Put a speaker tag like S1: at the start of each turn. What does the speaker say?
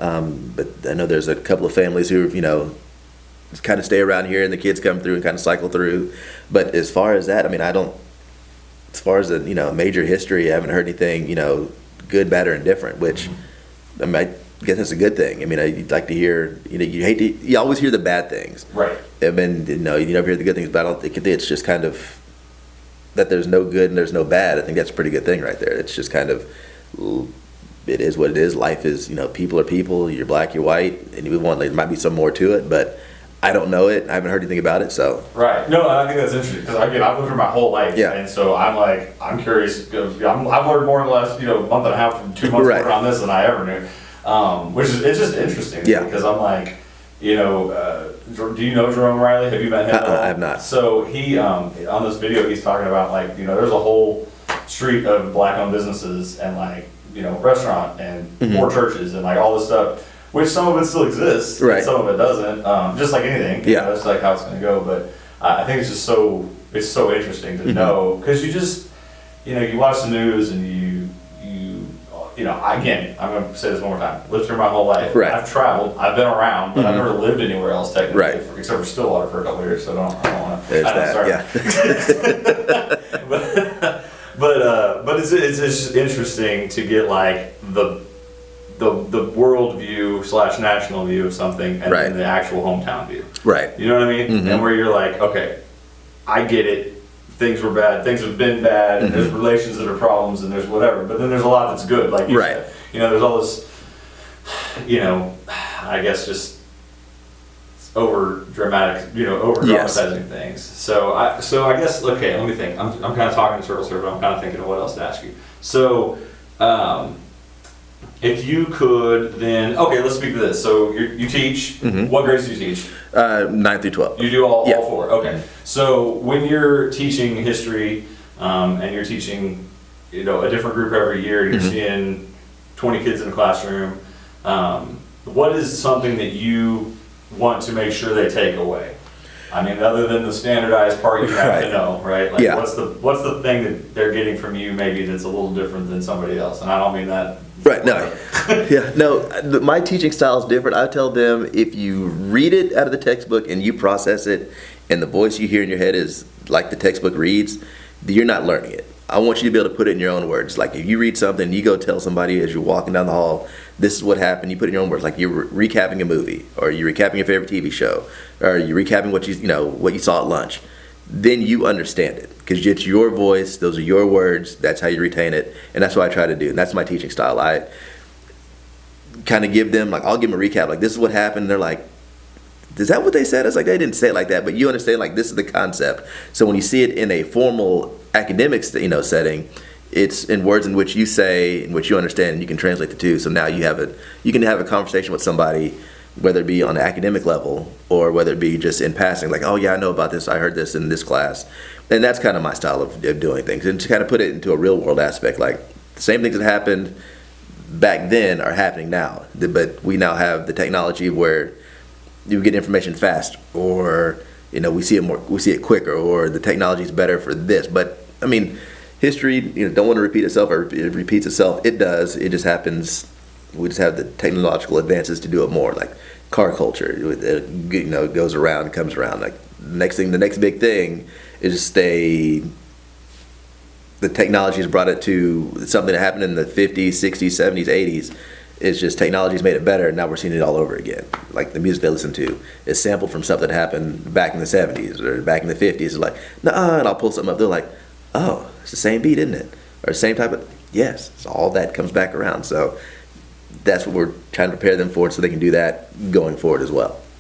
S1: But I know there's a couple of families who, kind of stay around here and the kids come through and kind of cycle through. But as far as that, I mean, as far as major history, I haven't heard anything, good, bad, or indifferent, which I mean, I guess that's a good thing. I mean, you'd like to hear, you always hear the bad things.
S2: Right.
S1: I mean, you never hear the good things, but I don't think it's just kind of that there's no good and there's no bad. I think that's a pretty good thing right there. It's just kind of, it is what it is. Life is, people are people. You're black, you're white, and there might be some more to it, but I don't know it. I haven't heard anything about it, so.
S2: Right. No, I think that's interesting because again, I've lived here my whole life, and so I'm curious. I've learned more in the last month and a half, from 2 months working on this than I ever knew, it's just interesting.
S1: Yeah.
S2: Because I'm like, do you know Jerome Riley? Have you met him?
S1: I have not.
S2: So he on this video he's talking about there's a whole street of black-owned businesses and restaurant and 4 churches and all this stuff. Which some of it still exists, and some of it doesn't. Just like anything, that's how it's going to go. But I think it's just so interesting to know because you just you watch the news and you again, I'm going to say this one more time. Lived here my whole life. Right. I've traveled. I've been around, but I've never lived anywhere else technically, except for Stillwater for a couple of years. So I don't want to.
S1: There's that.
S2: Yeah. but it's just interesting to get the world view / national view of something and then the actual hometown view. Right. You know what I mean? And where you're like, okay, I get it. Things were bad. Things have been bad. And there's relations that are problems and there's whatever. But then there's a lot that's good. Like you said. There's all this, I guess just over dramatic, over dramatizing things. So I guess, okay, let me think. I'm kind of talking in circles here, but I'm kind of thinking of what else to ask you. So, if you could then, okay, let's speak to this. So you teach, what grades do you teach?
S1: 9 through 12.
S2: You do all 4, okay. So when you're teaching history and you're teaching, a different group every year, you're seeing 20 kids in a classroom, what is something that you want to make sure they take away? I mean, other than the standardized part you have to know, right? What's the thing that they're getting from you maybe that's a little different than somebody else? And I don't mean that.
S1: Right, no. My teaching style is different. I tell them if you read it out of the textbook and you process it and the voice you hear in your head is like the textbook reads, you're not learning it. I want you to be able to put it in your own words. Like if you read something, you go tell somebody as you're walking down the hall, this is what happened. You put it in your own words, like you're recapping a movie, or you're recapping your favorite TV show, or you're recapping what you saw at lunch. Then you understand it because it's your voice. Those are your words. That's how you retain it, and that's what I try to do. And that's my teaching style. I kind of give them I'll give them a recap. Like this is what happened. And they're like, is that what they said? It's like they didn't say it like that, but you understand. Like this is the concept. So when you see it in a formal academic setting, it's in words in which you say, in which you understand, and you can translate the two. So now you can have a conversation with somebody, whether it be on the academic level or whether it be just in passing, like, oh yeah, I know about this, I heard this in this class. And that's kind of my style of doing things, and to kind of put it into a real world aspect, like the same things that happened back then are happening now, but we now have the technology where you get information fast, or we see it quicker, or the technology is better for this. But I mean, history, don't want to repeat itself, or it repeats itself. It does. It just happens. We just have the technological advances to do it more. Like car culture, it goes around, comes around. Like the next big thing is just the technology has brought it to something that happened in the 50s, 60s, 70s, 80s. It's just technology's made it better, and now we're seeing it all over again. Like the music they listen to is sampled from something that happened back in the 70s or back in the 50s. It's like, nah, and I'll pull something up. They're like, oh, it's the same beat, isn't it? Or the same type of, yes, so all that comes back around. So that's what we're trying to prepare them for, so they can do that going forward as well.